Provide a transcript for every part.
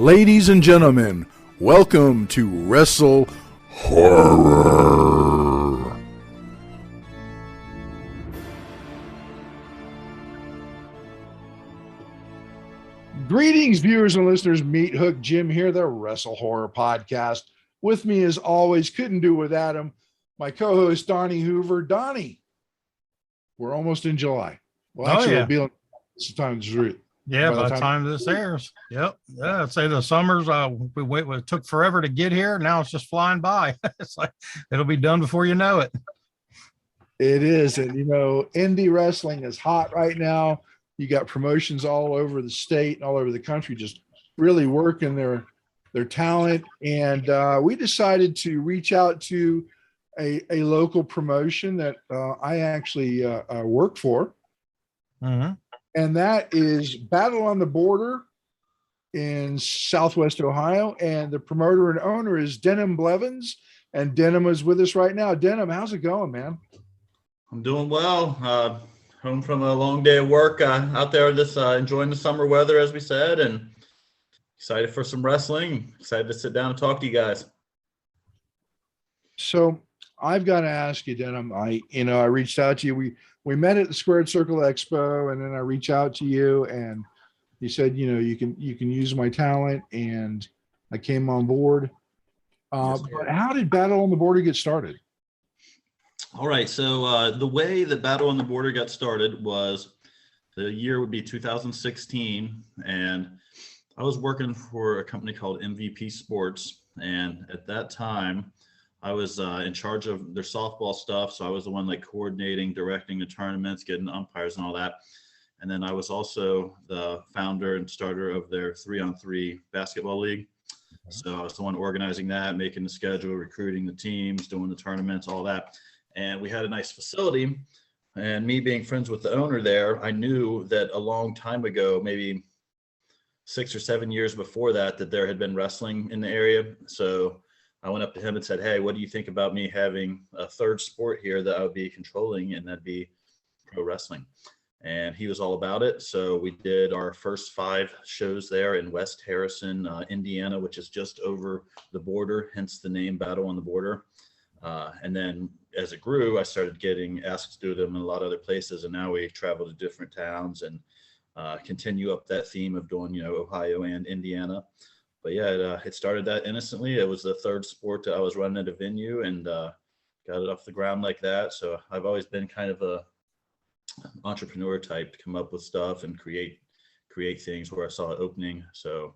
Ladies and gentlemen, welcome to WrestleHorror. Greetings, viewers and listeners. Meathook Jim here, the WrestleHorror podcast. With me, as always, couldn't do without him, my co-host Donnie Hoover. Donnie, we're almost in July. Well, actually, we'll be on this time. Yeah, by the time this airs. Yep. Yeah, I'd say the summers, it took forever to get here. Now it's just flying by. It's like it'll be done before you know it. It is. And, indie wrestling is hot right now. You got promotions all over the state and all over the country just really working their talent. And we decided to reach out to a local promotion that I actually work for. Mm-hmm. And that is Battle on the Border in Southwest Ohio. And the promoter and owner is Denim Blevins. And Denim is with us right now. Denim, how's it going, man? I'm doing well. Home from a long day of work out there, enjoying the summer weather, as we said, and excited for some wrestling. Excited to sit down and talk to you guys. So I've got to ask you, Denim. I reached out to you. We met at the Squared Circle Expo, and then I reached out to you, and you said, you can use my talent, and I came on board. Yes, but how did Battle on the Border get started? All right, so the way that Battle on the Border got started was the year would be 2016, and I was working for a company called MVP Sports, and at that time, I was in charge of their softball stuff. So I was the one coordinating, directing the tournaments, getting the umpires and all that. And then I was also the founder and starter of their 3-on-3 basketball league. So I was the one organizing that, making the schedule, recruiting the teams, doing the tournaments, all that. And we had a nice facility. And me being friends with the owner there, I knew that a long time ago, maybe 6 or 7 years before that there had been wrestling in the area. So I went up to him and said, hey, what do you think about me having a third sport here that I would be controlling, and that'd be pro wrestling? And he was all about it. So we did our first 5 shows there in West Harrison, Indiana, which is just over the border, hence the name Battle on the Border. And then as it grew, I started getting asked to do them in a lot of other places. And now we travel to different towns and continue up that theme of doing, Ohio and Indiana. But yeah, it started that innocently. It was the third sport that I was running at a venue, and got it off the ground like that. So I've always been kind of a entrepreneur type to come up with stuff and create things where I saw an opening. So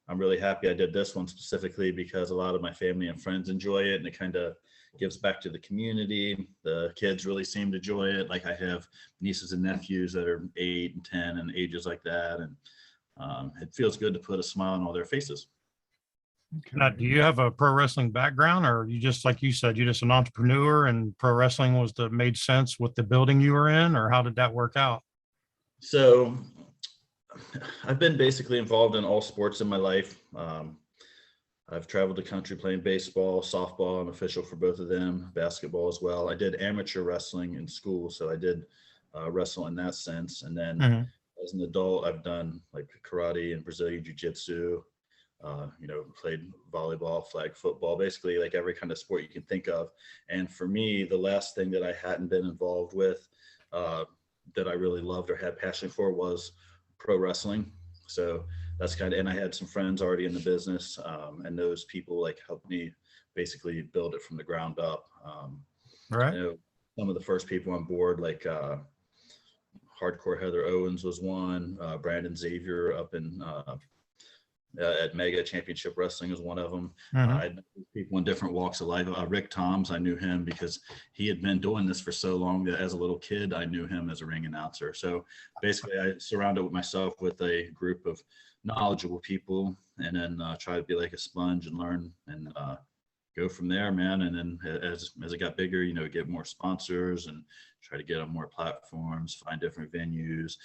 I'm really happy I did this one specifically because a lot of my family and friends enjoy it, and it kind of gives back to the community. The kids really seem to enjoy it. I have nieces and nephews that are 8 and 10 and ages like that, and it feels good to put a smile on all their faces. Okay. Now, do you have a pro wrestling background, or you just, like you said, you're just an entrepreneur and pro wrestling made sense with the building you were in, or how did that work out? So I've been basically involved in all sports in my life. I've traveled the country playing baseball, softball. I'm official for both of them, basketball as well. I did amateur wrestling in school, so I did wrestle in that sense. And then as an adult, I've done karate and Brazilian jiu-jitsu. Played volleyball, flag football, basically every kind of sport you can think of. And for me, the last thing that I hadn't been involved with that I really loved or had passion for was pro wrestling. So that's and I had some friends already in the business, and those people helped me basically build it from the ground up. Right. Some of the first people on board, Hardcore Heather Owens was one, Brandon Xavier up in at Mega Championship Wrestling is one of them. I know people in different walks of life. Rick Toms, I knew him because he had been doing this for so long that as a little kid, I knew him as a ring announcer. So basically, I surrounded myself with a group of knowledgeable people, and then try to be like a sponge and learn and go from there, man. And then as it got bigger, get more sponsors and try to get on more platforms, find different venues,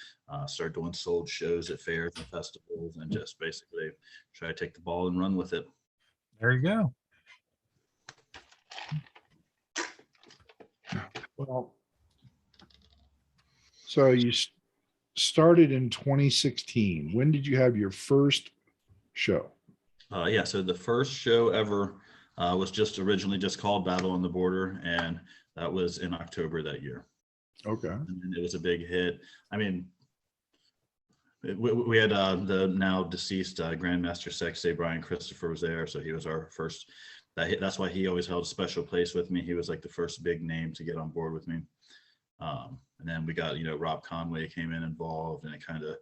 start doing sold shows at fairs and festivals, and just basically try to take the ball and run with it. There you go. Well, so you started in 2016. When did you have your first show? Yeah, so the first show ever was just originally just called Battle on the Border, and that was in October that year. Okay. And it was a big hit. I mean, we had the now deceased Grandmaster Sexay Brian Christopher was there, so he was our first. That's why he always held a special place with me. He was like the first big name to get on board with me. And then we got, Rob Conway came in involved, and it kind of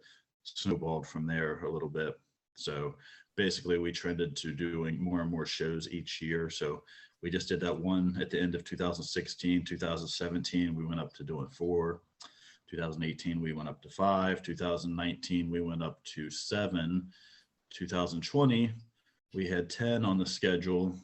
snowballed from there a little bit. So basically we trended to doing more and more shows each year. So we just did that one at the end of 2016, 2017, we went up to doing 4. 2018, we went up to 5. 2019, we went up to 7. 2020, we had 10 on the schedule.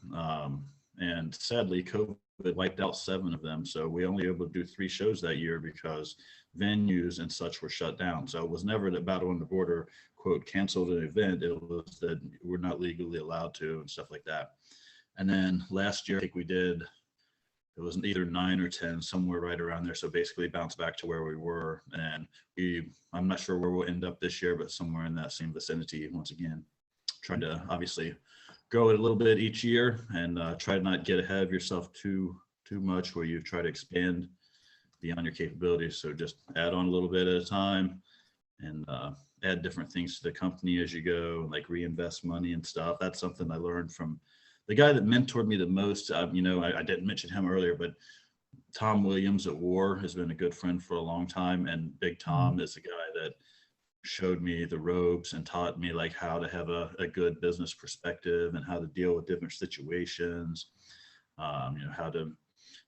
And sadly, COVID wiped out 7 of them. So we only able to do 3 shows that year because venues and such were shut down. So it was never that Battle on the Border, quote, canceled an event. It was that we're not legally allowed to and stuff like that. And then last year, I think we did, it was either 9 or 10, somewhere right around there. So basically bounced back to where we were. And I'm not sure where we'll end up this year, but somewhere in that same vicinity once again. Trying to obviously grow it a little bit each year and try to not get ahead of yourself too much where you try to expand beyond your capabilities. So just add on a little bit at a time and add different things to the company as you go, like reinvest money and stuff. That's something I learned from the guy that mentored me the most. I didn't mention him earlier, but Tom Williams at War has been a good friend for a long time. And Big Tom is a guy that showed me the ropes and taught me like how to have a good business perspective and how to deal with different situations. How to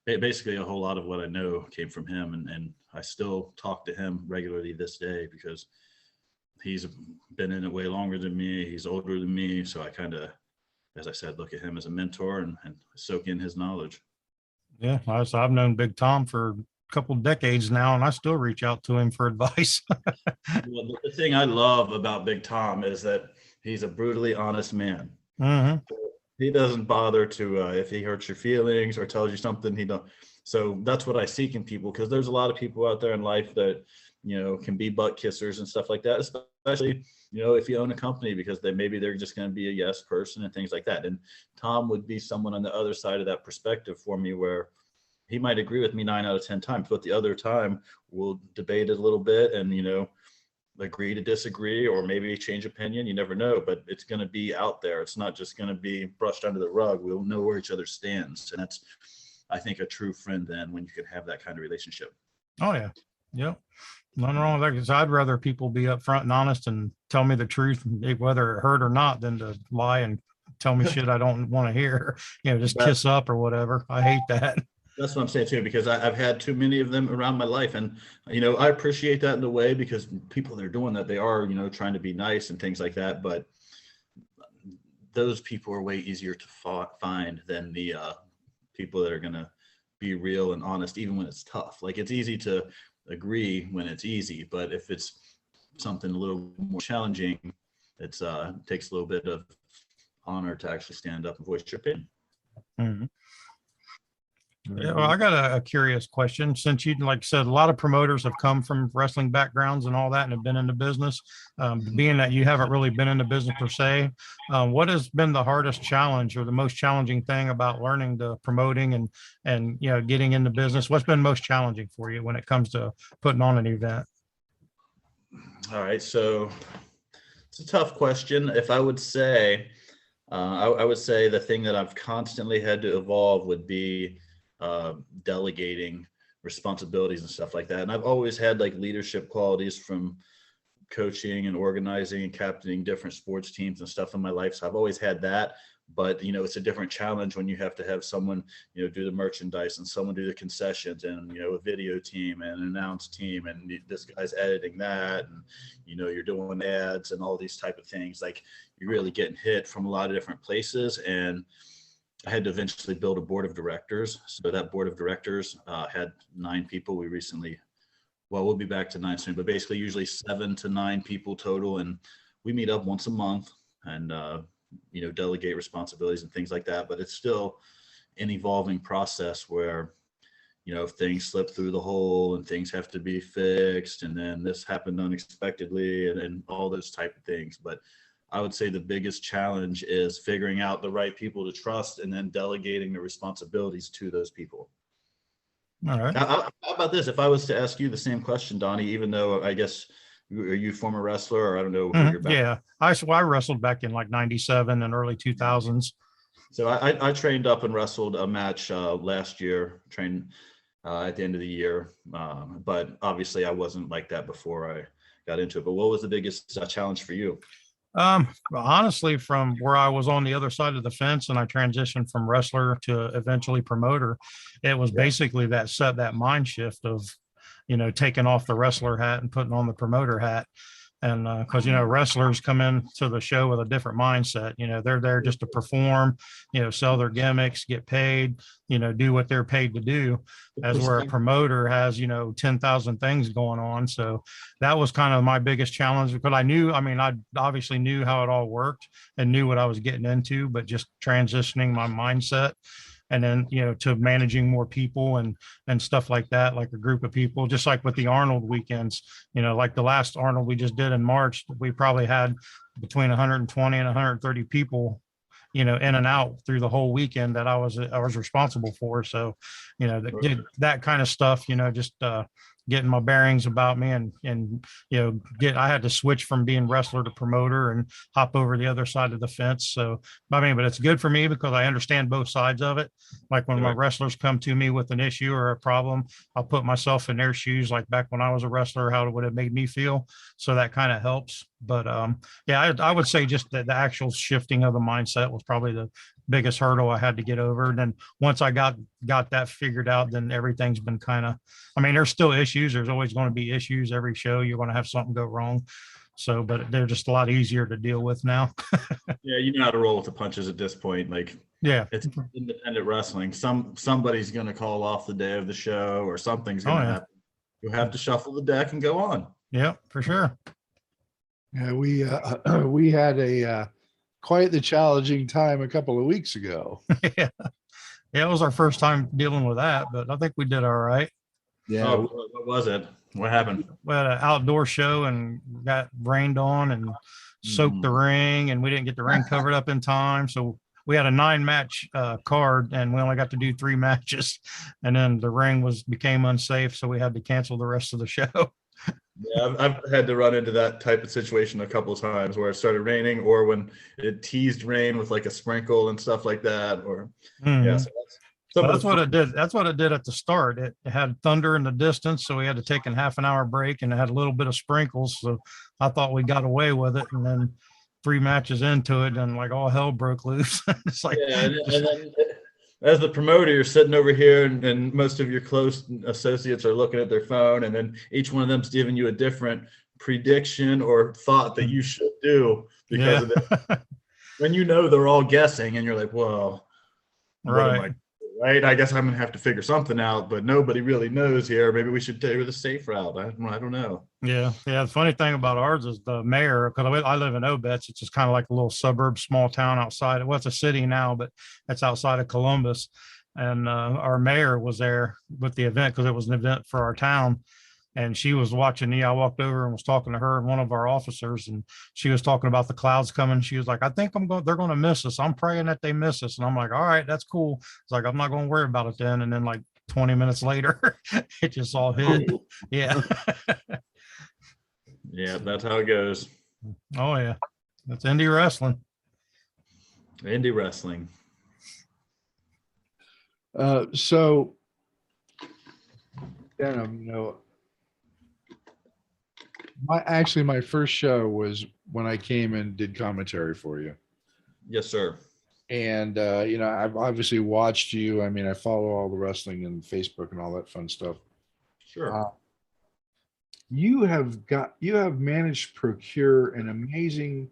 basically a whole lot of what I know came from him. And I still talk to him regularly this day because he's been in it way longer than me. He's older than me. So I kind of, as I said, look at him as a mentor and soak in his knowledge. Yeah, I've known Big Tom for a couple of decades now, and I still reach out to him for advice. Well, the thing I love about Big Tom is that he's a brutally honest man. Mm-hmm. He doesn't bother to, if he hurts your feelings or tells you something, he don't. So that's what I seek in people, because there's a lot of people out there in life that, can be butt kissers and stuff like that, especially, if you own a company, because they're just going to be a yes person and things like that. And Tom would be someone on the other side of that perspective for me, where he might agree with me 9 out of 10 times, but the other time we'll debate it a little bit and, agree to disagree, or maybe change opinion. You never know, but it's going to be out there. It's not just going to be brushed under the rug. We'll know where each other stands. And that's, I think, a true friend then, when you can have that kind of relationship. Oh yeah. Yep. Nothing wrong with that, because I'd rather people be upfront and honest and tell me the truth, whether it hurt or not, than to lie and tell me shit I don't want to hear, just kiss up or whatever. I hate that. That's what I'm saying too, because I've had too many of them around my life. And, I appreciate that in a way, because people that are doing that, they are, trying to be nice and things like that. But those people are way easier to find than the people that are going to be real and honest, even when it's tough. Like, it's easy to agree when it's easy, but if it's something a little more challenging, it takes a little bit of honor to actually stand up and voice your opinion. Mm-hmm. Yeah, well, I got a curious question. Since you, like I said, a lot of promoters have come from wrestling backgrounds and all that and have been in the business. Being that you haven't really been in the business per se, what has been the hardest challenge or the most challenging thing about learning the promoting and getting in the business? What's been most challenging for you when it comes to putting on an event? All right, so it's a tough question. If I would say, I would say the thing that I've constantly had to evolve would be delegating responsibilities and stuff like that. And I've always had like leadership qualities from coaching and organizing and captaining different sports teams and stuff in my life. So I've always had that, but it's a different challenge when you have to have someone, do the merchandise and someone do the concessions and, a video team and an announce team. And this guy's editing that. And, you're doing ads and all these type of things. Like, you're really getting hit from a lot of different places. And I had to eventually build a board of directors. So that board of directors had 9 people. We recently, we'll be back to 9 soon, but basically usually 7 to 9 people total. And we meet up once a month and, delegate responsibilities and things like that. But it's still an evolving process where, if things slip through the hole and things have to be fixed, and then this happened unexpectedly and all those type of things. But I would say the biggest challenge is figuring out the right people to trust and then delegating the responsibilities to those people. All right. How about this? If I was to ask you the same question, Donnie, even though I guess, are you a former wrestler, or I don't know who your background? Yeah. I wrestled back in like 97 and early 2000s. So I trained up and wrestled a match last year, trained at the end of the year. But obviously I wasn't like that before I got into it. But what was the biggest challenge for you? Honestly, from where I was on the other side of the fence and I transitioned from wrestler to eventually promoter, it was basically that mind shift of, taking off the wrestler hat and putting on the promoter hat. And because wrestlers come into the show with a different mindset. They're there just to perform, sell their gimmicks, get paid, do what they're paid to do, as where a promoter has 10,000 things going on. So that was kind of my biggest challenge, because I obviously knew how it all worked and knew what I was getting into, but just transitioning my mindset. And then, to managing more people and stuff like that, like a group of people, just like with the Arnold weekends, like the last Arnold we just did in March, we probably had between 120 and 130 people, in and out through the whole weekend that I was responsible for. So, that kind of stuff, just getting my bearings about me and I had to switch from being wrestler to promoter and hop over the other side of the fence. So, but it's good for me because I understand both sides of it. Like when my wrestlers come to me with an issue or a problem, I'll put myself in their shoes. Like back when I was a wrestler, how would it make me feel? So that kind of helps. But I would say just the actual shifting of the mindset was probably the biggest hurdle I had to get over. And then once I got that figured out, then everything's been kind of, there's still issues. There's always going to be issues. Every show, you're going to have something go wrong. So, but they're just a lot easier to deal with now. Yeah, you know how to roll with the punches at this point. Like, yeah, it's independent wrestling. Somebody's going to call off the day of the show, or something's going to happen. You have to shuffle the deck and go on. Yeah, for sure. Yeah, we had a quite the challenging time a couple of weeks ago. Yeah, it was our first time dealing with that, but I think we did all right. Yeah. Oh, what was it? What happened? We had an outdoor show and got rained on and soaked the ring, and we didn't get the ring covered up in time. So we had a 9-match card, and we only got to do 3 matches. And then the ring became unsafe, so we had to cancel the rest of the show. Yeah, I've had to run into that type of situation a couple of times where it started raining, or when it teased rain with like a sprinkle and stuff like that. Or yeah, so that's what it did. That's what it did at the start. It had thunder in the distance, so we had to take a half an hour break, and it had a little bit of sprinkles. So I thought we got away with it, and then 3 matches into it, and like all hell broke loose. It's like, yeah, and then as the promoter, you're sitting over here, and most of your close associates are looking at their phone, and then each one of them's giving you a different prediction or thought that you should do because of it. When they're all guessing, and you're like, well, right. Right? I guess I'm gonna have to figure something out, but nobody really knows here. Maybe we should take the safe route. I don't know. Yeah. The funny thing about ours is the mayor, because I live in Obetz. It's just kind of like a little suburb, small town outside. Well, it's a city now, but it's outside of Columbus. And our mayor was there with the event because it was an event for our town. And she was watching me. I walked over and was talking to her and one of our officers, and she was talking about the clouds coming. She was like, I think they're going to miss us. I'm praying that they miss us. And I'm like, all right, that's cool. It's like, I'm not going to worry about it then. And then like 20 minutes later, it just all hit. Yeah. Yeah, that's how it goes. Oh yeah. That's indie wrestling. Indie wrestling. So, Denim, my first show was when I came and did commentary for you. Yes, sir. And I've obviously watched you. I follow all the wrestling and Facebook and all that fun stuff. Sure. You have managed to procure an amazing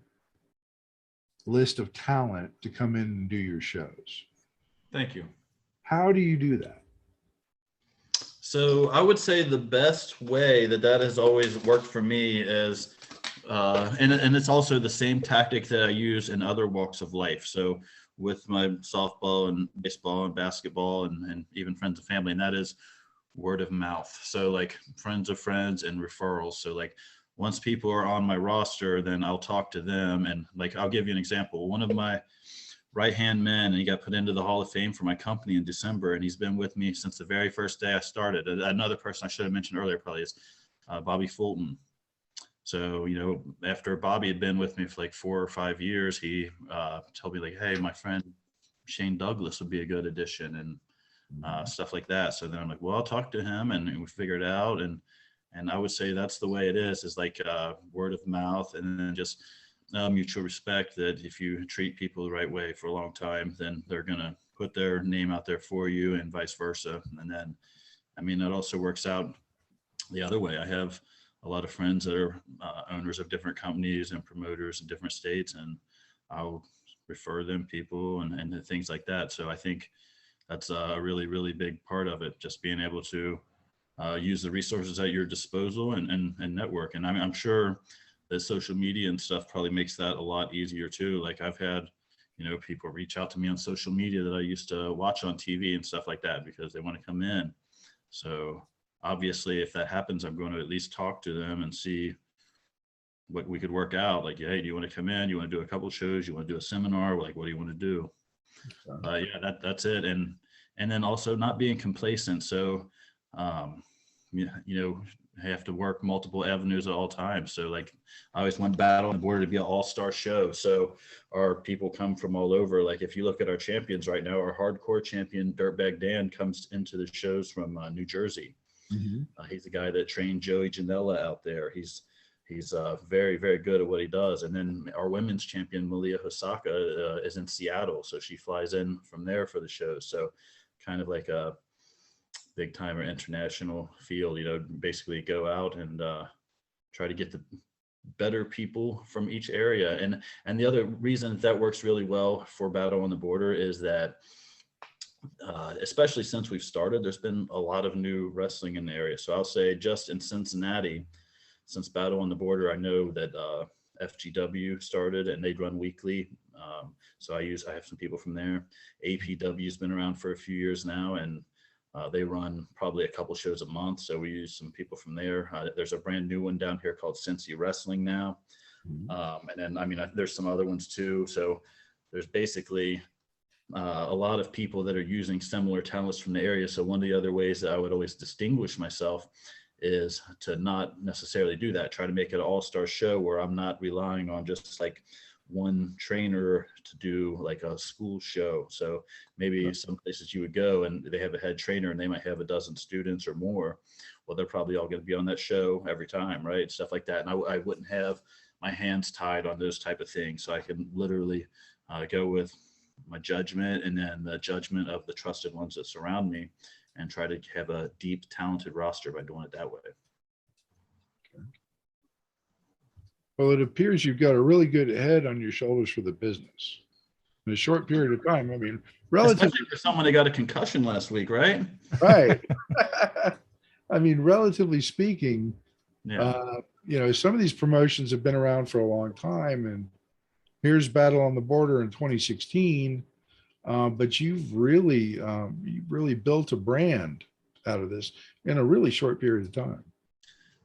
list of talent to come in and do your shows. Thank you. How do you do that? So I would say the best way that has always worked for me is, and it's also the same tactic that I use in other walks of life. So with my softball and baseball and basketball and even friends and family, and that is word of mouth. So like friends of friends and referrals. So like once people are on my roster, then I'll talk to them. And like, I'll give you an example. One of my right-hand men, and he got put into the Hall of Fame for my company in December, and he's been with me since the very first day I started. Another person I should have mentioned earlier probably is Bobby Fulton. So, you know, after Bobby had been with me for like 4 or 5 years, he told me like, hey, my friend Shane Douglas would be a good addition, and stuff like that. So then I'm like, well, I'll talk to him, and we figured it out. And I would say that's the way it is like word of mouth, and then just mutual respect, that if you treat people the right way for a long time, then they're going to put their name out there for you, and vice versa. And then, I mean, it also works out the other way. I have a lot of friends that are owners of different companies and promoters in different states, and I'll refer them people and things like that. So I think that's a really, really big part of it, just being able to use the resources at your disposal and network. And I'm sure that social media and stuff probably makes that a lot easier too. Like I've had, you know, people reach out to me on social media that I used to watch on TV and stuff like that because they want to come in. So obviously if that happens, I'm going to at least talk to them and see what we could work out. Like, hey, do you want to come in? You want to do a couple shows? You want to do a seminar? Like, what do you want to do? Yeah, that's it. And then also not being complacent. So, you know, have to work multiple avenues at all times. So like I always want Battle on the Border to be an all-star show. So our people come from all over. Like if you look at our champions right now, our hardcore champion Dirtbag Dan comes into the shows from New Jersey. He's the guy that trained Joey Janela out there. He's very, very good at what he does. And then our women's champion Malia Hosaka is in Seattle. So she flies in from there for the show. So kind of like a big timer international field, you know, basically go out and try to get the better people from each area. And the other reason that works really well for Battle on the Border is that especially since we've started, there's been a lot of new wrestling in the area. So I'll say just in Cincinnati, since Battle on the Border, I know that FGW started and they'd run weekly. So I have some people from there. APW's been around for a few years now, and they run probably a couple shows a month. So we use some people from there. There's a brand new one down here called Cincy Wrestling now. And then, I mean, there's some other ones too. So there's basically a lot of people that are using similar talents from the area. So one of the other ways that I would always distinguish myself is to not necessarily do that. Try to make it an all-star show where I'm not relying on just like one trainer to do like a school show. So maybe some places you would go and they have a head trainer and they might have a dozen students or more. Well, they're probably all going to be on that show every time, right? Stuff like that. And I wouldn't have my hands tied on those type of things. So I can literally go with my judgment and then the judgment of the trusted ones that surround me and try to have a deep, talented roster by doing it that way. Well, it appears you've got a really good head on your shoulders for the business in a short period of time. I mean, relatively especially for someone that got a concussion last week, right? Right. I mean, relatively speaking, Yeah. You know, some of these promotions have been around for a long time, and here's Battle on the Border in 2016. But you've really built a brand out of this in a really short period of time.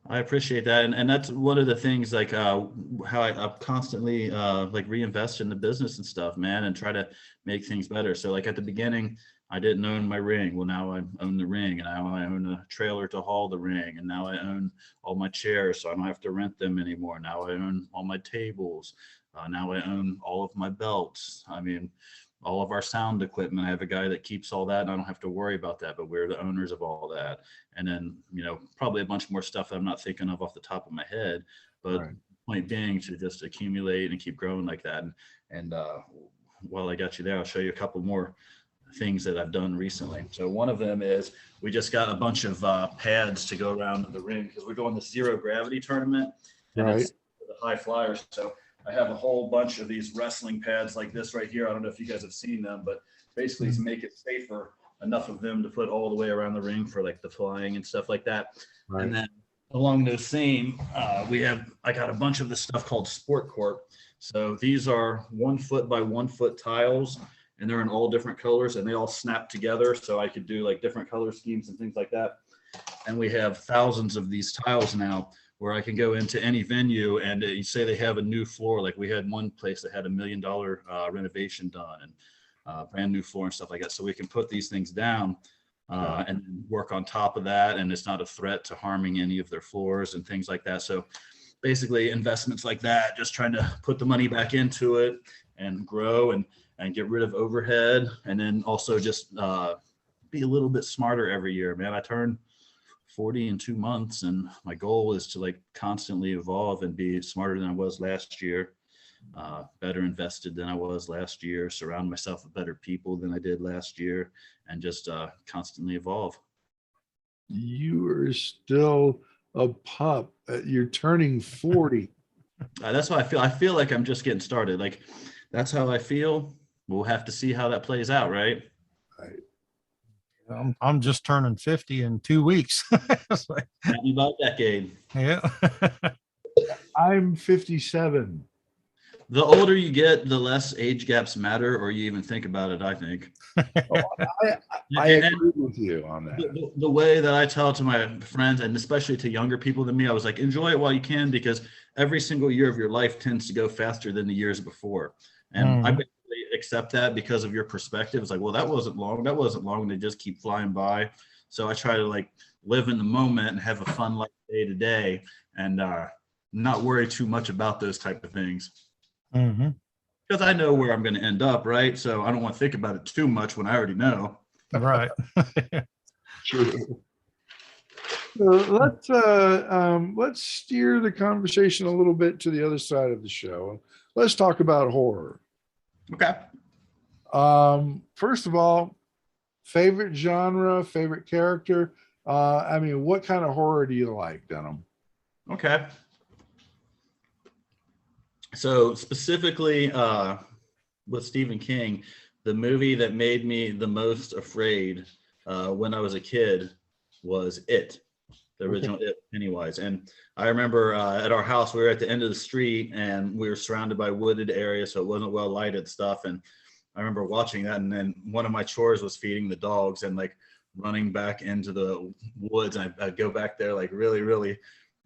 I appreciate that. And that's one of the things, like how I constantly like reinvest in the business and stuff, man, and try to make things better. So like at the beginning, I didn't own my ring. Well, now I own the ring, and now I own a trailer to haul the ring, and now I own all my chairs, so I don't have to rent them anymore. Now I own all my tables. Now I own all of my belts. I mean, all of our sound equipment. I have a guy that keeps all that, and I don't have to worry about that, but we're the owners of all that. And then, you know, probably a bunch more stuff that I'm not thinking of off the top of my head, but right. Point being to just accumulate and keep growing like that. And while I got you there, I'll show you a couple more things that I've done recently. So one of them is we just got a bunch of pads to go around the ring because we're doing the zero gravity tournament, and right. It's the high flyers. So I have a whole bunch of these wrestling pads like this right here. I don't know if you guys have seen them, but basically to make it safer, enough of them to put all the way around the ring for like the flying and stuff like that. Right. And then along those same, I got a bunch of this stuff called Sport Corp. So these are 1 foot by 1 foot tiles, and they're in all different colors, and they all snap together. So I could do like different color schemes and things like that. And we have thousands of these tiles now. where I can go into any venue and you say they have a new floor. Like we had one place that had $1 million renovation done and brand new floor and stuff like that. So we can put these things down and work on top of that. And it's not a threat to harming any of their floors and things like that. So basically investments like that, just trying to put the money back into it and grow and get rid of overhead. And then also just be a little bit smarter every year, man. I turn 40 in 2 months, and my goal is to like constantly evolve and be smarter than I was last year, better invested than I was last year, surround myself with better people than I did last year, and just constantly evolve. You are still a pup. You're turning 40. That's how I feel. I feel like I'm just getting started. Like that's how I feel. We'll have to see how that plays out, right? Right. I'm just turning 50 in 2 weeks. It's like, About a decade. yeah. I'm 57. The older you get, the less age gaps matter, or you even think about it, I think. I agree with you on that. The way that I tell to my friends, and especially to younger people than me, I was like, enjoy it while you can, because every single year of your life tends to go faster than the years before. And I basically accept that because of your perspective. It's like, well, that wasn't long. They just keep flying by. So I try to like live in the moment and have a fun life day to day, and not worry too much about those type of things. Because I know where I'm going to end up, right? So I don't want to think about it too much when I already know. Right. True. So let's steer the conversation a little bit to the other side of the show. Let's talk about horror. Okay. First of all, favorite genre, favorite character. I mean, what kind of horror do you like, Denim? Okay. So specifically with Stephen King, the movie that made me the most afraid when I was a kid was It, the original It, Pennywise. And I remember at our house, we were at the end of the street and we were surrounded by wooded areas, so it wasn't well lighted stuff. And I remember watching that, and then one of my chores was feeding the dogs and like running back into the woods. And I'd go back there like really, really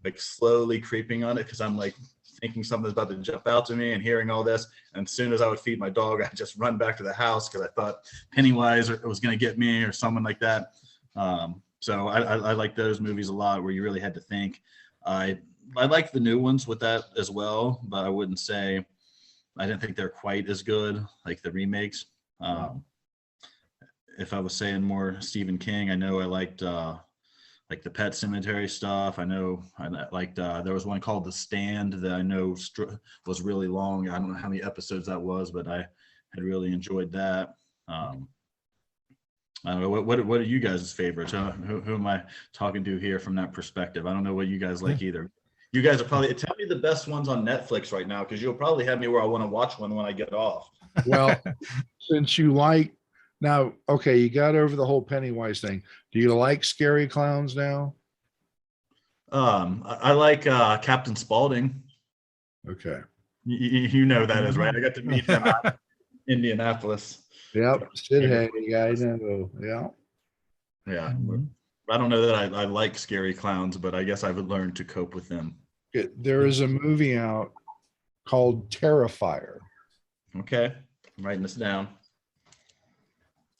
like slowly creeping on it, because I'm like thinking something's about to jump out to me and hearing all this. And as soon as I would feed my dog, I'd just run back to the house because I thought Pennywise was going to get me or someone like that. So I like those movies a lot where you really had to think. I like the new ones with that as well, but I wouldn't say, I didn't think they're quite as good like the remakes. If I was saying more Stephen King, I know I liked like the Pet Cemetery stuff. I know I liked, there was one called The Stand that I know was really long. I don't know how many episodes that was, but I had really enjoyed that. I don't know, what are you guys' favorites? Who am I talking to here from that perspective? I don't know what you guys like either. You guys are probably, tell me the best ones on Netflix right now, because you'll probably have me where I want to watch one when I get off. Well, since you like, now, okay, you got over the whole Pennywise thing. Do you like scary clowns now? I like Captain Spaulding. Okay. You know that is right. I got to meet him out in Indianapolis. Yep. Sid Haig, I know. Yeah. Yeah. I don't know that I like scary clowns, but I guess I would learn to cope with them. There is a movie out called Terrifier. Okay. I'm writing this down.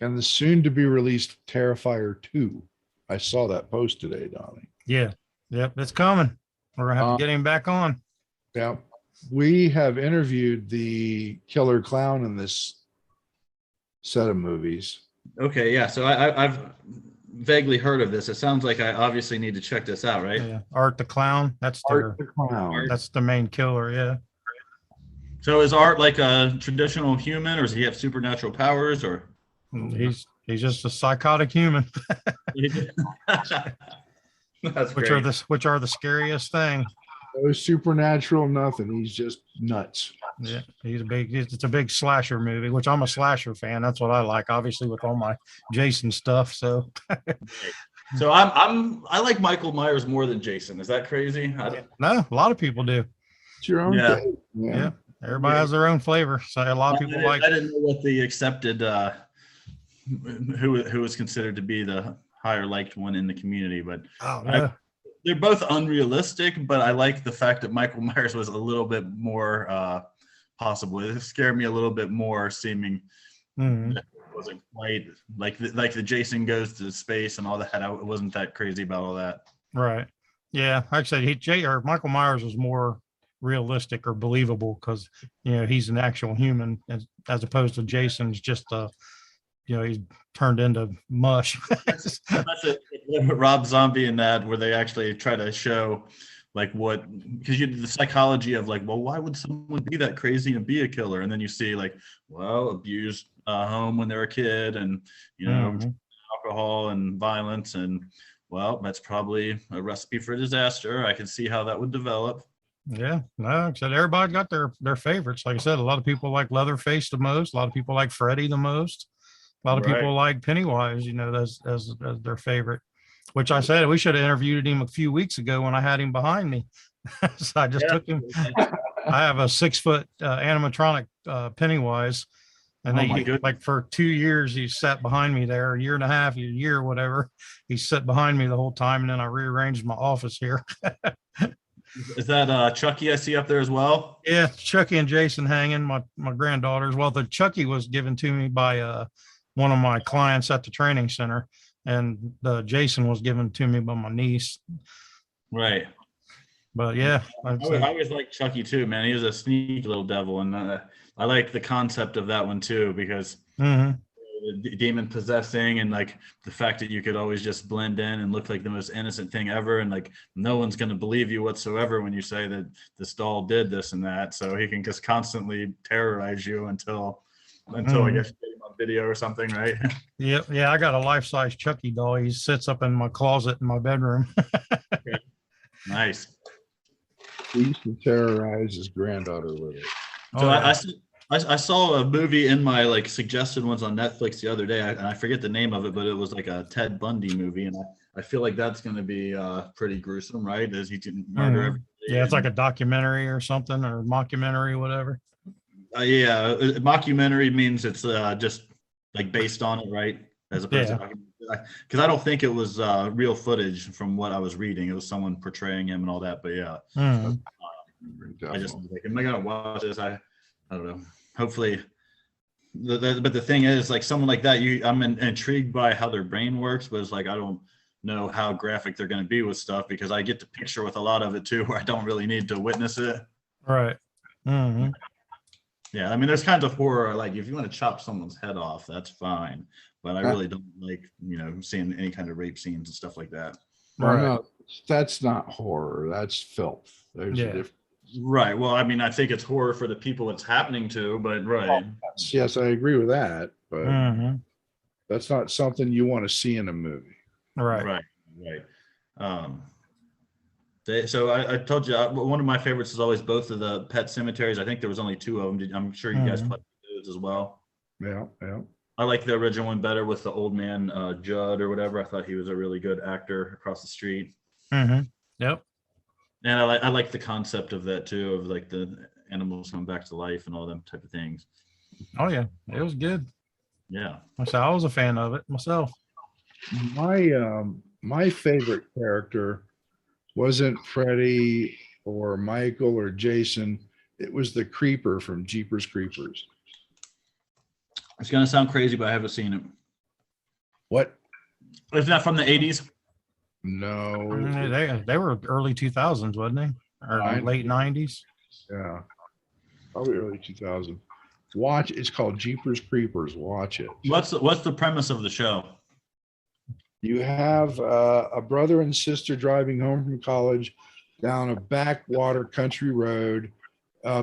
And the soon to be released Terrifier 2. I saw that post today, Donnie. Yeah. Yep. It's coming. We're going to have to get him back on. Yeah. We have interviewed the killer clown in this set of movies. Okay. Yeah. So I've vaguely heard of this. It sounds like I obviously need to check this out, right? Yeah. Art the Clown. That's Art the Clown. That's the main killer. Yeah. So is Art like a traditional human, or does he have supernatural powers, or? He's just a psychotic human. That's which are the scariest thing. No supernatural, nothing. He's just nuts. Yeah, it's a big slasher movie, which I'm a slasher fan. That's what I like, obviously, with all my Jason stuff. So So I like Michael Myers more than Jason. Is that crazy? No, a lot of people do. It's your own thing. Yeah. Everybody has their own flavor. So a lot of people I didn't know what the accepted who was considered to be the higher liked one in the community, but they're both unrealistic, but I like the fact that Michael Myers was a little bit more possible. It scared me a little bit more, seeming that it wasn't quite like the Jason goes to space and all that. I wasn't that crazy about all that. Right. Yeah. Like I said, Michael Myers was more realistic or believable because, he's an actual human as opposed to Jason's just he's turned into mush. That's it. Rob Zombie in that, where they actually try to show like because you the psychology of like, well, why would someone be that crazy and be a killer? And then you see like, well, abused home when they were a kid, and alcohol and violence, and well, that's probably a recipe for disaster. I can see how that would develop. Yeah, no, like I said, everybody got their favorites. Like I said, a lot of people like Leatherface the most. A lot of people like Freddy the most. A lot of people like Pennywise, as their favorite. Which I said we should have interviewed him a few weeks ago when I had him behind me. So I just took him. I have a 6-foot animatronic Pennywise, and like for 2 years he sat behind me there, a year and a half, a year, whatever. He sat behind me the whole time, and then I rearranged my office here. Is that Chucky I see up there as well? Yeah, Chucky and Jason hanging, my granddaughters. Well, the Chucky was given to me by one of my clients at the training center, and the Jason was given to me by my niece. Right. But yeah, I always liked Chucky too, man. He was a sneaky little devil, and I like the concept of that one too, because the demon possessing, and like the fact that you could always just blend in and look like the most innocent thing ever, and like no one's going to believe you whatsoever when you say that this doll did this and that. So he can just constantly terrorize you until I guess you get him on video or something, right? Yep. Yeah, I got a life-size Chucky doll. He sits up in my closet in my bedroom. Okay. Nice. He used to terrorize his granddaughter with it. So I saw a movie in my like suggested ones on Netflix the other day, and I forget the name of it, but it was like a Ted Bundy movie, and I feel like that's going to be pretty gruesome, right? As he can murder everybody. Yeah, it's like a documentary or something, or mockumentary, whatever. Yeah, mockumentary means it's just like based on it, right? As opposed to documentary. Because I don't think it was real footage from what I was reading. It was someone portraying him and all that. But yeah, I just like, am I gonna watch this? I don't know. Hopefully, but the thing is, like someone like that, I'm intrigued by how their brain works, but it's like I don't know how graphic they're going to be with stuff, because I get to picture with a lot of it too, where I don't really need to witness it. Right. Yeah, I mean, there's kinds of horror, like if you want to chop someone's head off, that's fine. But I really don't like, seeing any kind of rape scenes and stuff like that. Right. No, that's not horror. That's filth. There's a difference. Right. Well, I mean, I think it's horror for the people it's happening to, but right. Yes, I agree with that. But that's not something you want to see in a movie. Right. So I told you one of my favorites is always both of the Pet Cemeteries. I think there was only 2 of them. I'm sure you guys played those as well. Yeah. I like the original one better with the old man Judd or whatever. I thought he was a really good actor across the street. Yep. And I like the concept of that too, of like the animals coming back to life and all them type of things. Oh yeah, it was good. Yeah. So I was a fan of it myself. My favorite character wasn't Freddy or Michael or Jason. It was the Creeper from Jeepers Creepers. It's gonna sound crazy, but I haven't seen it. What? Isn't that from the 80s? No. They were early 2000s, wasn't they? Or late 90s? Yeah. Probably early 2000. Watch. It's called Jeepers Creepers. Watch it. What's the premise of the show? You have a brother and sister driving home from college down a backwater country road,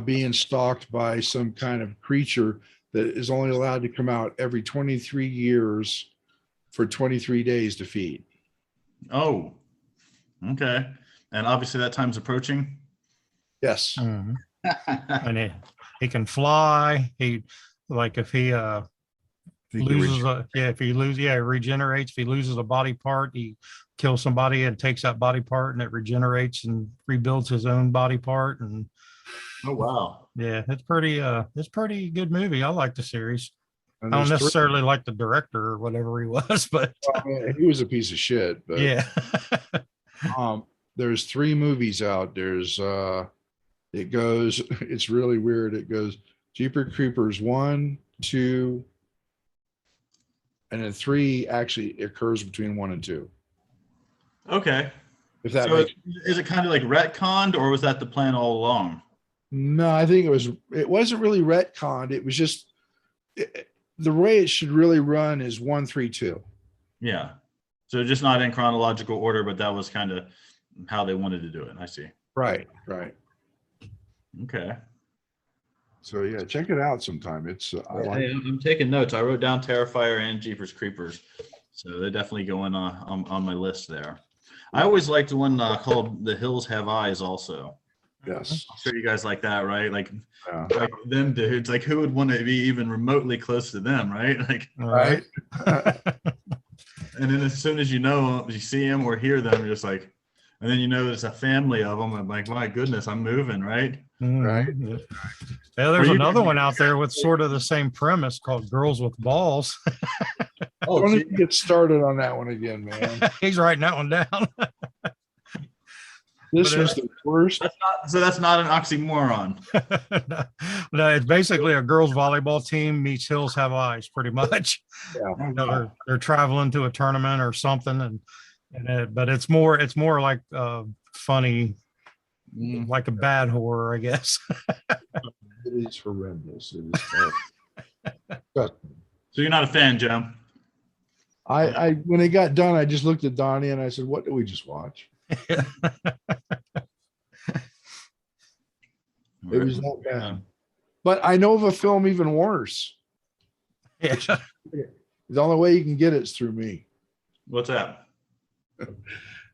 being stalked by some kind of creature that is only allowed to come out every 23 years for 23 days to feed. Oh, okay. And obviously that time's approaching. Yes. Mm-hmm. And he can fly. He, like, if he loses regenerates. If he loses a body part, he kills somebody and takes that body part, and it regenerates and rebuilds his own body part. And oh wow, yeah, it's pretty good movie. I like the series. I don't necessarily like the director or whatever he was, but he was a piece of shit. But yeah. there's 3 movies out. There's it goes, it's really weird. It goes Jeepers Creepers 1, 2, and then 3 actually occurs between 1 and 2. Okay. If that So makes is it kind of like retconned, or was that the plan all along? No, I think it wasn't really retconned. It was just the way it should really run is 1, 3, 2. Yeah. So just not in chronological order, but that was kind of how they wanted to do it. I see. Right, right. Okay. So yeah, check it out sometime. It's I like Hey, I'm taking notes. I wrote down Terrifier and Jeepers Creepers, so they're definitely going on my list there. I always liked the one called The Hills Have Eyes. Also, yes. I'm sure you guys like that, right? Like Yeah. them dudes. Like who would want to be even remotely close to them, right? Like Right. and then as soon as you see them or hear them, you're just like, and then you know there's a family of them. I'm like, my goodness, I'm moving, right? Right. Yeah, there's you- another one out there with sort of the same premise called Girls with Balls. Don't even get started on that one again, man. He's writing that one down. This But was the worst. that's not an oxymoron. No, it's basically a girls volleyball team meets Hills Have Eyes, pretty much. Yeah. You know, they're traveling to a tournament or something, but it's more like funny, like a bad horror, I guess. It is horrendous. It is terrible. So you're not a fan, Jim? I when it got done, I just looked at Donnie and I said, "What did we just watch?" It was that bad. But I know of a film even worse. Yeah. The only way you can get it is through me. What's that?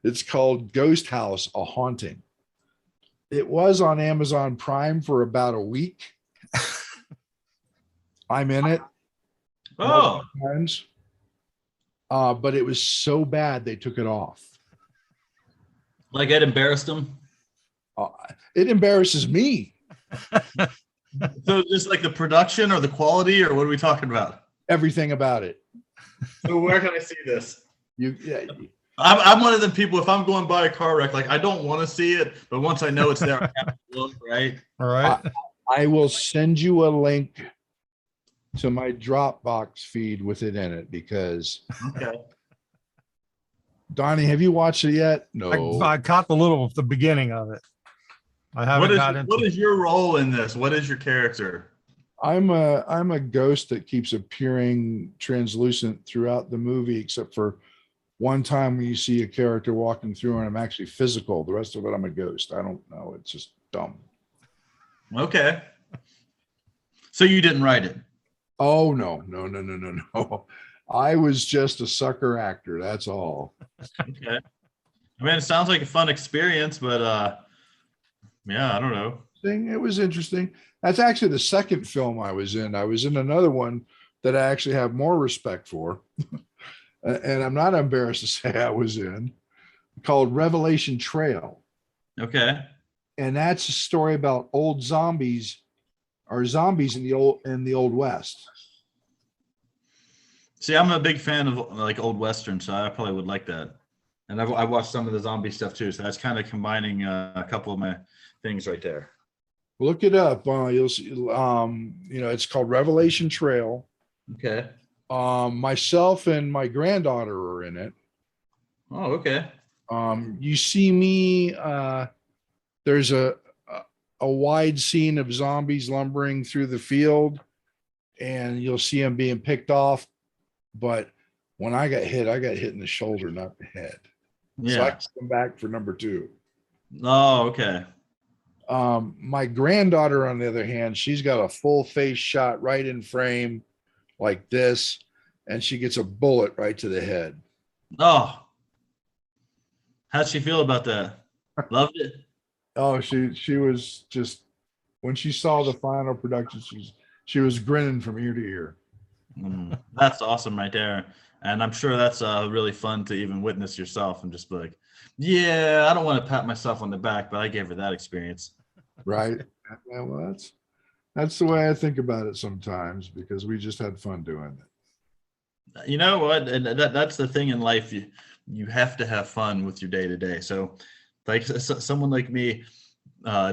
It's called Ghost House: A Haunting. It was on Amazon Prime for about a week. I'm in it. Oh, Times. But it was so bad they took it off. like it embarrassed them. It embarrasses me. So just like the production or the quality, or what are we talking about? Everything about it. So where can I see this? Yeah, I'm one of the people. If I'm going by a car wreck, like I don't want to see it, but once I know it's there, I have to look. Right? All right. I will send you a link to my Dropbox feed with it in it because Okay. Donnie, have you watched it yet? No. I caught the beginning of it. I haven't got into What is your role in this? What is your character? I'm a ghost that keeps appearing translucent throughout the movie, except for one time when you see a character walking through and I'm actually physical. The rest of it, I'm a ghost. I don't know. It's just dumb. Okay. So you didn't write it. Oh no. I was just a sucker actor. That's all. Okay. I mean, it sounds like a fun experience, but yeah, I don't know. It was interesting. That's actually the second film I was in. I was in another one that I actually have more respect for. And I'm not embarrassed to say I was in, called Revelation Trail. Okay. And that's a story about old zombies or zombies in the old West. See, I'm a big fan of like old Westerns, so I probably would like that. And I watched some of the zombie stuff too, so that's kind of combining a couple of my things right there. Look it up. You'll see. It's called Revelation Trail. Okay. Myself and my granddaughter are in it. Oh, okay. You see me. There's a wide scene of zombies lumbering through the field, and you'll see them being picked off. But when I got hit in the shoulder, not the head. Yeah. So I come back for number 2. Oh, okay. My granddaughter, on the other hand, she's got a full face shot right in frame like this, and she gets a bullet right to the head. Oh, how'd she feel about that? Loved it. Oh, she was just, when she saw the final production, she was grinning from ear to ear. That's awesome right there. And I'm sure that's really fun to even witness yourself and just be like, yeah, I don't want to pat myself on the back, but I gave her that experience. Right. Yeah, well, that's the way I think about it sometimes, because we just had fun doing it. You know what? And that's the thing in life. You have to have fun with your day to day. So like someone like me,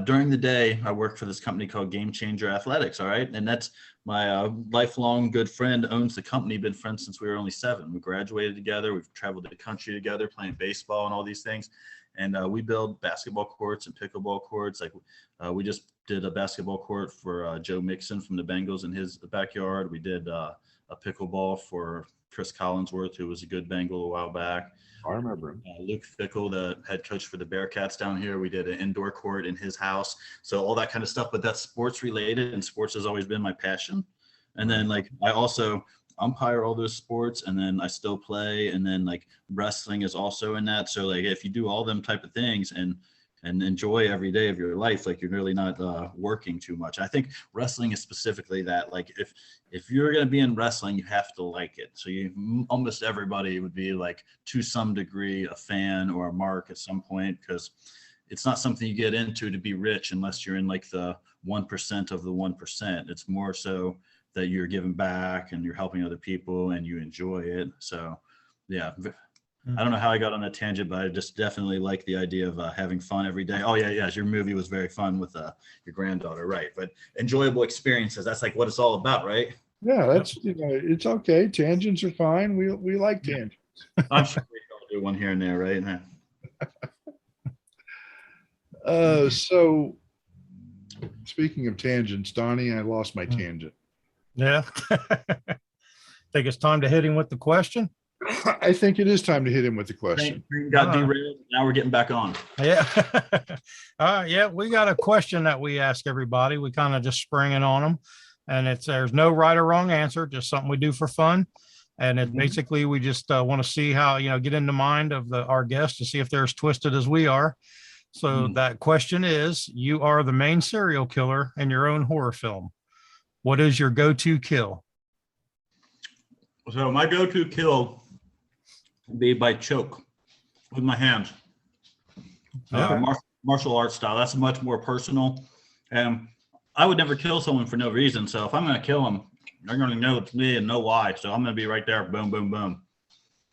during the day, I work for this company called Game Changer Athletics. All right. And that's my lifelong good friend owns the company, been friends since we were only 7. We graduated together. We've traveled the country together, playing baseball and all these things. And we build basketball courts and pickleball courts. Like we just did a basketball court for Joe Mixon from the Bengals in his backyard. We did a pickleball for Chris Collinsworth, who was a good Bengal a while back. I remember him. Luke Fickle, the head coach for the Bearcats down here. We did an indoor court in his house. So all that kind of stuff, but that's sports related, and sports has always been my passion. And then like I also umpire all those sports, and then I still play, and then like wrestling is also in that. So like if you do all them type of things and enjoy every day of your life, like you're really not working too much. I think wrestling is specifically that. Like if you're going to be in wrestling, you have to like it. So almost everybody would be like to some degree a fan or a mark at some point, because it's not something you get into to be rich unless you're in like the 1% of the 1%. It's more so that you're giving back and you're helping other people and you enjoy it. So yeah. I don't know how I got on a tangent, but I just definitely like the idea of having fun every day. Oh yeah, your movie was very fun with your granddaughter, right? But enjoyable experiences, that's like what it's all about, right? Yeah, that's it's okay. Tangents are fine. We like tangents. I'm sure we all do one here and there, right? So speaking of tangents, Donnie, I lost my tangent. Yeah. Think it's time to hit him with the question? I think it is time to hit him with the question. Got derailed. Now we're getting back on. Yeah. Yeah, we got a question that we ask everybody. We kind of just spring it on them, and there's no right or wrong answer, just something we do for fun. And it basically, we just want to see how, get in the mind of our guest to see if they're as twisted as we are. So that question is, you are the main serial killer in your own horror film. What is your go-to kill? So my go-to kill would be by choke with my hands. Martial arts style. That's much more personal. And I would never kill someone for no reason. So if I'm going to kill them, they're going to know it's me and know why. So I'm going to be right there. Boom, boom, boom.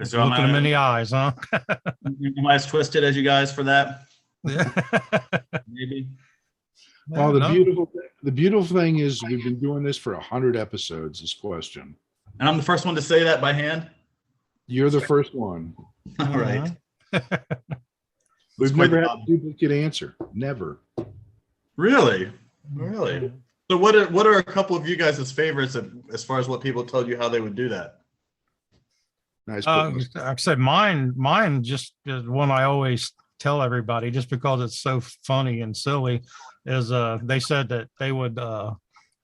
So looking them in the eyes, huh? Am I as twisted as you guys for that? Yeah. Maybe. Well, the beautiful thing is we've been doing this for 100 episodes, this question. And I'm the first one to say that by hand? You're the first one. All right. We've never had a duplicate answer. Never. Really? So what are a couple of you guys' favorites as far as what people told you how they would do that? Nice. Like I said, mine just is one I always tell everybody, just because it's so funny and silly, is they said that they would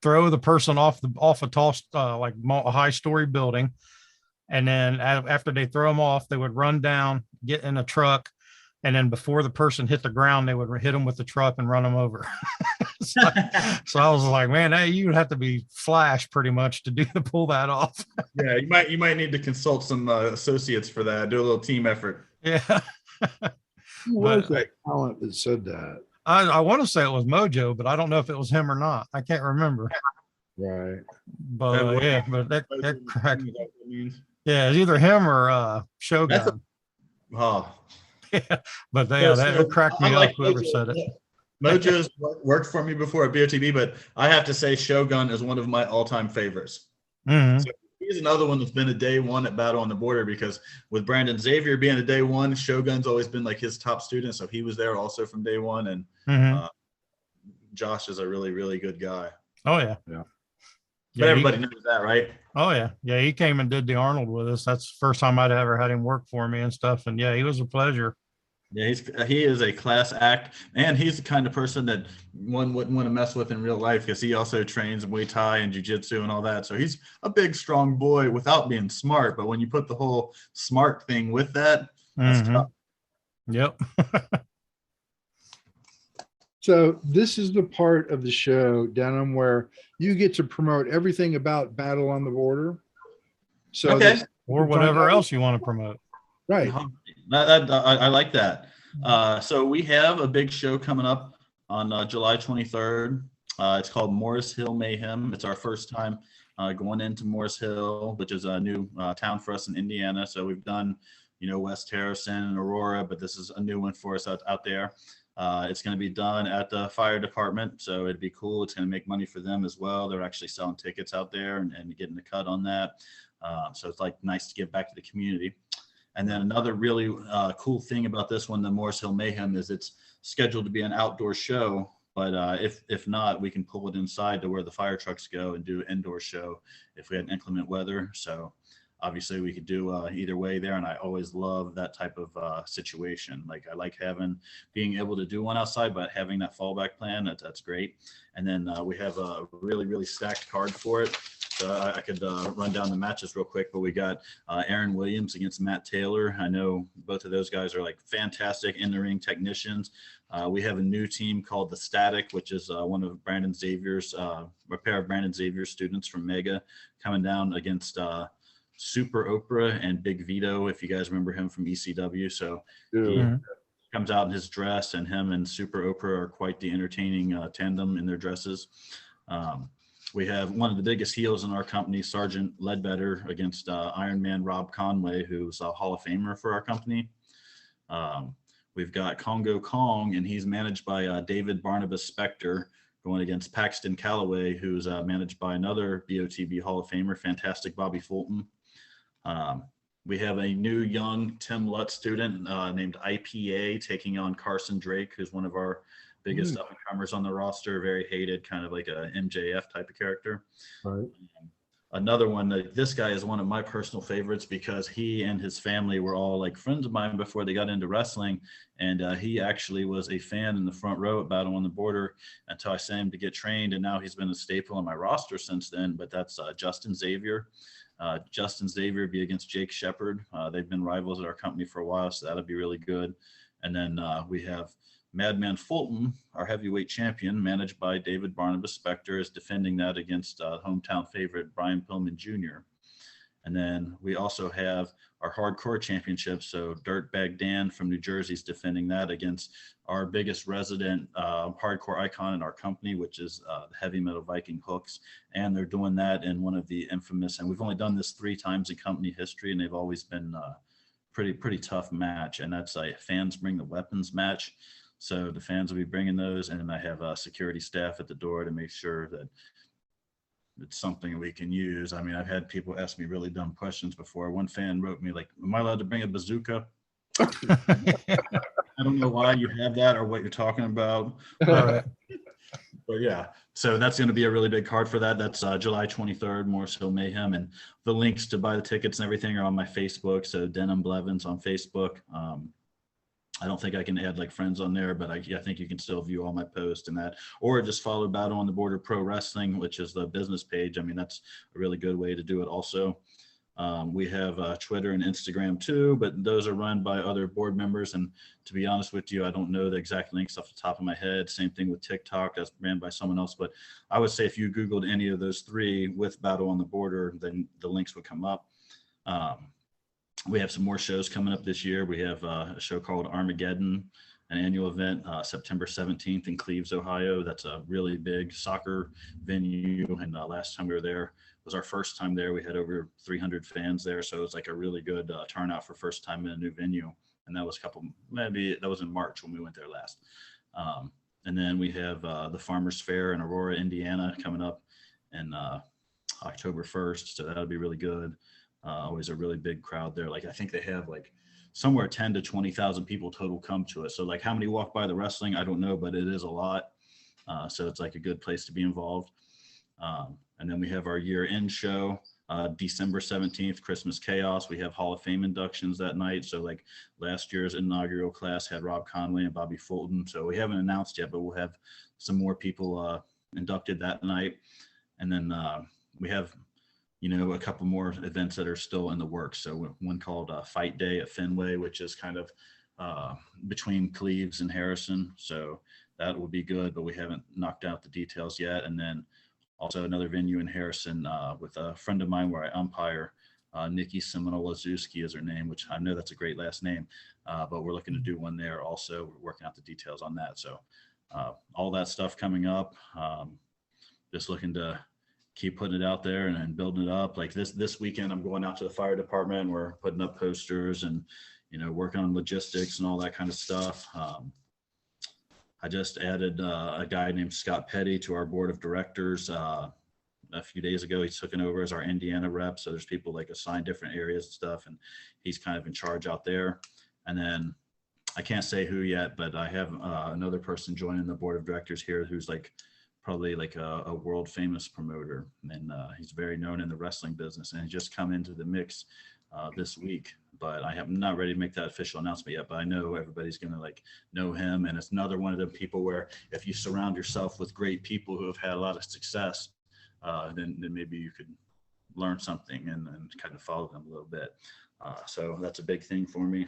throw the person off a tall like a high story building, and then after they throw them off, they would run down, get in a truck, and then before the person hit the ground, they would hit them with the truck and run them over. So I was like, man, hey, you would have to be Flash pretty much to pull that off. Yeah, you might need to consult some associates for that. Do a little team effort. Yeah. Who was that talent that said that? I want to say it was Mojo, but I don't know if it was him or not. I can't remember. Right. But yeah, but that correct. Yeah, it's either him or Shogun. Oh. Yeah, but that cracked me up, whoever said it. Mojo's worked for me before at BOTB, but I have to say Shogun is one of my all-time favorites. Mm-hmm. So he's another one that's been a day one at Battle on the Border, because with Brandon Xavier being a day one, Shogun's always been like his top student, so he was there also from day one. And Josh is a really, really good guy. Oh yeah. But everybody knows that, right? Oh yeah. He came and did the Arnold with us. That's the first time I'd ever had him work for me and stuff. And yeah, he was a pleasure. Yeah, he is a class act, and he's the kind of person that one wouldn't want to mess with in real life, because he also trains Muay Thai and jiu-jitsu and all that. So he's a big, strong boy without being smart. But when you put the whole smart thing with that, that's tough. Yep. So this is the part of the show, Denim, where you get to promote everything about Battle on the Border. So okay. Or whatever else you want to promote. Right. I like that. So we have a big show coming up on July 23rd. It's called Morris Hill Mayhem. It's our first time going into Morris Hill, which is a new town for us in Indiana. So we've done West Harrison and Aurora, but this is a new one for us out there. It's going to be done at the fire department, so it'd be cool. It's going to make money for them as well. They're actually selling tickets out there and getting a cut on that. So it's like nice to give back to the community. And then another really cool thing about this one, the Morris Hill Mayhem, is it's scheduled to be an outdoor show. But if not, we can pull it inside to where the fire trucks go and do an indoor show if we had inclement weather. So obviously we could do either way there. And I always love that type of situation. Like I like being able to do one outside, but having that fallback plan, that's great. And then we have a really, really stacked card for it. So I could run down the matches real quick, but we got Aaron Williams against Matt Taylor. I know both of those guys are like fantastic in the ring technicians. We have a new team called the Static, which is one of Brandon Xavier's, a pair of Brandon Xavier's students from Mega, coming down against Super Oprah and Big Vito, if you guys remember him from ECW. So he comes out in his dress, and him and Super Oprah are quite the entertaining tandem in their dresses. We have one of the biggest heels in our company, Sergeant Ledbetter, against Iron Man Rob Conway, who's a Hall of Famer for our company. We've got Congo Kong, and he's managed by David Barnabas Spector, going against Paxton Calloway, who's managed by another BOTB Hall of Famer, fantastic Bobby Fulton. We have a new young Tim Lutz student named IPA taking on Carson Drake, who's one of our biggest up and comers on the roster, very hated, kind of like a MJF type of character. Right. Another one, this guy is one of my personal favorites because he and his family were all like friends of mine before they got into wrestling. And he actually was a fan in the front row at Battle on the Border until I sent him to get trained. And now he's been a staple on my roster since then, but that's Justin Xavier. Justin Xavier be against Jake Shepard. They've been rivals at our company for a while, so that'll be really good. And then we have Madman Fulton, our heavyweight champion, managed by David Barnabas Spector, is defending that against hometown favorite Brian Pillman Jr. And then we also have our hardcore championship. So Dirtbag Dan from New Jersey is defending that against our biggest resident hardcore icon in our company, which is Heavy Metal Viking Hooks. And they're doing that in one of the infamous, and we've only done this 3 times in company history, and they've always been pretty tough match. And that's a fans bring the weapons match. So the fans will be bringing those, and I have security staff at the door to make sure that it's something we can use. I mean, I've had people ask me really dumb questions before. One fan wrote me like, am I allowed to bring a bazooka? I don't know why you have that or what you're talking about. But yeah, so that's going to be a really big card for that. That's July 23rd, Morris Hill Mayhem. And the links to buy the tickets and everything are on my Facebook. So Denim Blevins on Facebook. I don't think I can add like friends on there, but I think you can still view all my posts and that, or just follow Battle on the Border Pro Wrestling, which is the business page. I mean, that's a really good way to do it also. We have Twitter and Instagram too, but those are run by other board members. And to be honest with you, I don't know the exact links off the top of my head. Same thing with TikTok, that's ran by someone else. But I would say if you Googled any of those 3 with Battle on the Border, then the links would come up. We have some more shows coming up this year. We have a show called Armageddon, an annual event, September 17th in Cleves, Ohio. That's a really big soccer venue. And last time we were there was our first time there. We had over 300 fans there. So it was like a really good turnout for first time in a new venue. And that was that was in March when we went there last. And then we have the Farmers Fair in Aurora, Indiana coming up in October 1st. So that'll be really good. Always a really big crowd there. Like I think they have like somewhere 10 to 20,000 people total come to it. So like how many walk by the wrestling, I don't know, but it is a lot. So it's like a good place to be involved. And then we have our year-end show, December 17th, Christmas Chaos. We have Hall of Fame inductions that night. So like last year's inaugural class had Rob Conway and Bobby Fulton. So we haven't announced yet, but we'll have some more people inducted that night. And then we have a couple more events that are still in the works. So one called Fight Day at Fenway, which is kind of between Cleves and Harrison. So that will be good, but we haven't knocked out the details yet. And then also another venue in Harrison with a friend of mine where I umpire, Nikki Seminole-Lazewski is her name, which I know that's a great last name, but we're looking to do one there also. We're working out the details on that. So all that stuff coming up, just looking to keep putting it out there and building it up. Like this weekend, I'm going out to the fire department, and we're putting up posters and, working on logistics and all that kind of stuff. I just added a guy named Scott Petty to our board of directors. A few days ago, he's taken over as our Indiana rep. So there's people like assigned different areas and stuff, and he's kind of in charge out there. And then I can't say who yet, but I have another person joining the board of directors here who's like probably like a world famous promoter, and he's very known in the wrestling business, and he just come into the mix this week. But I'm not ready to make that official announcement yet, but I know everybody's going to like know him. And it's another one of the people where if you surround yourself with great people who have had a lot of success, then maybe you could learn something and kind of follow them a little bit. So that's a big thing for me.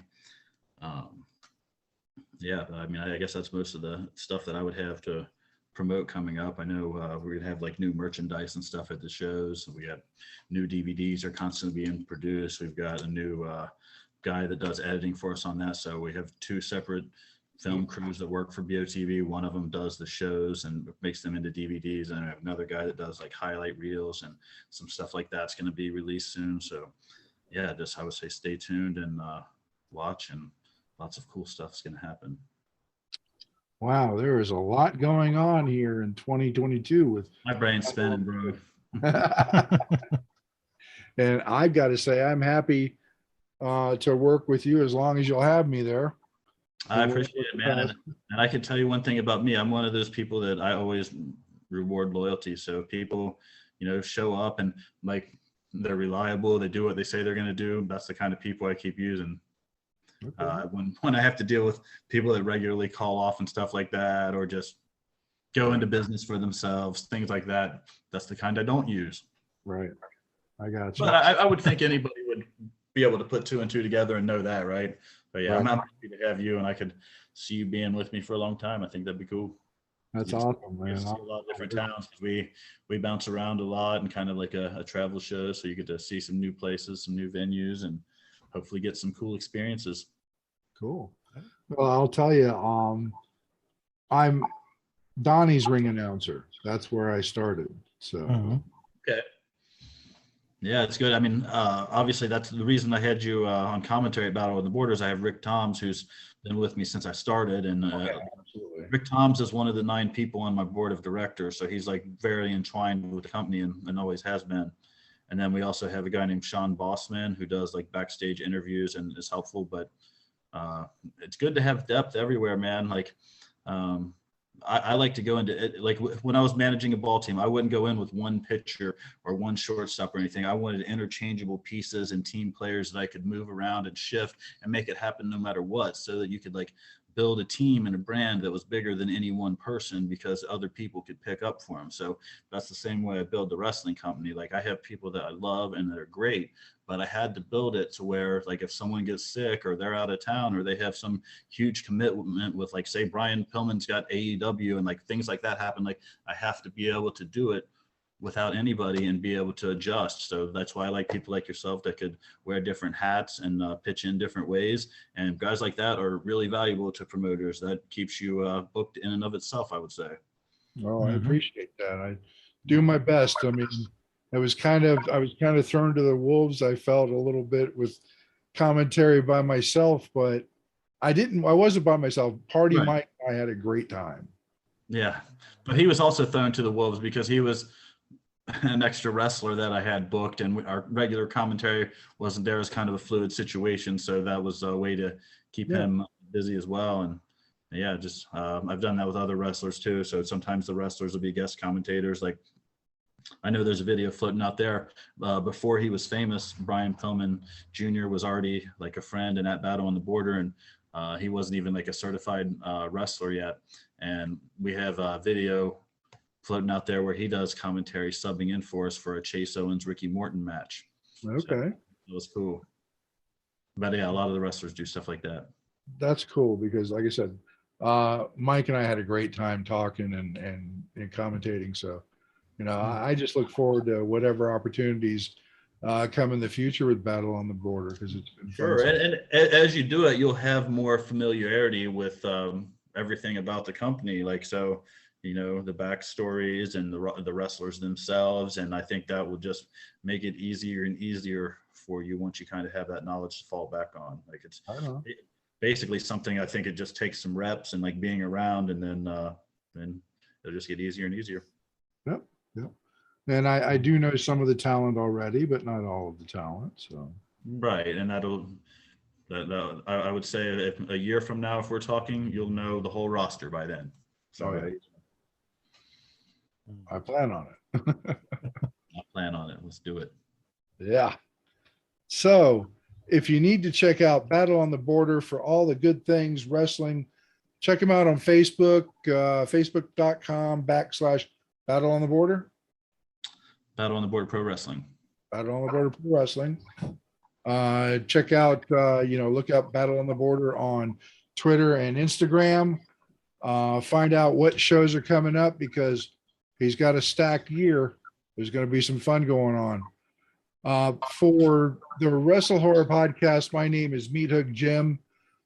Yeah, I mean, I guess that's most of the stuff that I would have to promote coming up. I know we're gonna have like new merchandise and stuff at the shows. We got new DVDs are constantly being produced. We've got a new guy that does editing for us on that. So we have two separate film crews that work for BOTV. One of them does the shows and makes them into DVDs, and I have another guy that does like highlight reels and some stuff like that's going to be released soon. So yeah, just I would say stay tuned and watch, and lots of cool stuff's going to happen. Wow, there is a lot going on here in 2022 with My brain's spinning, bro. and I've got to say I'm happy to work with you as long as you'll have me there. I appreciate it, man. And I can tell you one thing about me. I'm one of those people that I always reward loyalty. So people, show up and like they're reliable. They do what they say they're going to do. That's the kind of people I keep using. Okay. When I have to deal with people that regularly call off and stuff like that, or just go into business for themselves, things like that, that's the kind I don't use. Right. I got you. But I would think anybody would be able to put two and two together and know that, right? But yeah, right. I'm happy to have you, and I could see you being with me for a long time. I think that'd be cool. That's awesome, man. See a lot of different towns. We bounce around a lot and kind of like a travel show, so you get to see some new places, some new venues, and hopefully get some cool experiences. Cool. Well, I'll tell you, I'm Donnie's ring announcer. That's where I started. So okay. Yeah, it's good. I mean, obviously that's the reason I had you on commentary at Battle of the Borders. I have Rick Toms, who's been with me since I started, and Rick Toms is one of the 9 people on my board of directors. So he's like very entwined with the company and always has been. And then we also have a guy named Sean Bossman who does like backstage interviews and is helpful. But it's good to have depth everywhere, man. Like I like to go into it. Like when I was managing a ball team, I wouldn't go in with one pitcher or one shortstop or anything. I wanted interchangeable pieces and team players that I could move around and shift and make it happen no matter what, so that you could like build a team and a brand that was bigger than any one person, because other people could pick up for them. So that's the same way I build the wrestling company. Like I have people that I love and they're great, but I had to build it to where like if someone gets sick or they're out of town or they have some huge commitment with like, say, Brian Pillman's got AEW and like things like that happen, like I have to be able to do it without anybody and be able to adjust. So that's why I like people like yourself that could wear different hats and pitch in different ways. And guys like that are really valuable to promoters. That keeps you booked in and of itself, I would say. Oh, I appreciate that. I do my best. I mean, I was kind of thrown to the wolves. I felt a little bit with commentary by myself, but I wasn't by myself. Party right. Mike and I had a great time. Yeah. But he was also thrown to the wolves because he was an extra wrestler that I had booked, and our regular commentary wasn't there. As kind of a fluid situation. So that was a way to keep him busy as well. And yeah, just I've done that with other wrestlers too. So sometimes the wrestlers will be guest commentators. Like I know there's a video floating out there. Before he was famous, Brian Pillman Jr. was already like a friend and at Battle on the Border, and he wasn't even like a certified wrestler yet. And we have a video floating out there where he does commentary subbing in for us for a Chase Owens Ricky Morton match. Okay. So it was cool. But yeah, a lot of the wrestlers do stuff like that. That's cool because like I said, Mike and I had a great time talking and commentating. So, I just look forward to whatever opportunities come in the future with Battle on the Border, because it's been sure. And as you do it, you'll have more familiarity with everything about the company. Like, so, the backstories and the wrestlers themselves. And I think that will just make it easier and easier for you once you kind of have that knowledge to fall back on. Like it's basically something, I think it just takes some reps and like being around, and then it'll just get easier and easier. Yep. And I do know some of the talent already, but not all of the talent. So right, and I would say if a year from now, if we're talking, you'll know the whole roster by then. So I plan on it. I plan on it. Let's do it. Yeah. So if you need to check out Battle on the Border for all the good things wrestling, check them out on Facebook, facebook.com/Battle on the Border. Battle on the Border Pro Wrestling. Battle on the Border Pro Wrestling. Check out, look up Battle on the Border on Twitter and Instagram. Find out what shows are coming up, because he's got a stacked year. There's going to be some fun going on. For the WrestleHorror podcast, my name is Meathook Jim,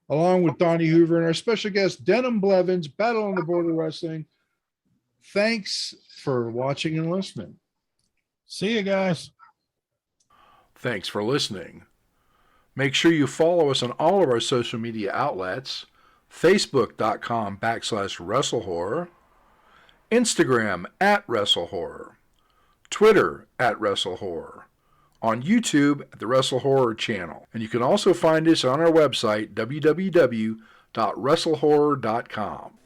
along with Donnie Hoover and our special guest, Denim Blevins, Battle on the Border Wrestling. Thanks for watching and listening. See you guys. Thanks for listening. Make sure you follow us on all of our social media outlets: facebook.com/WrestleHorror, Instagram @WrestleHorror, Twitter @WrestleHorror, on YouTube at the WrestleHorror channel. And you can also find us on our website, www.WrestleHorror.com.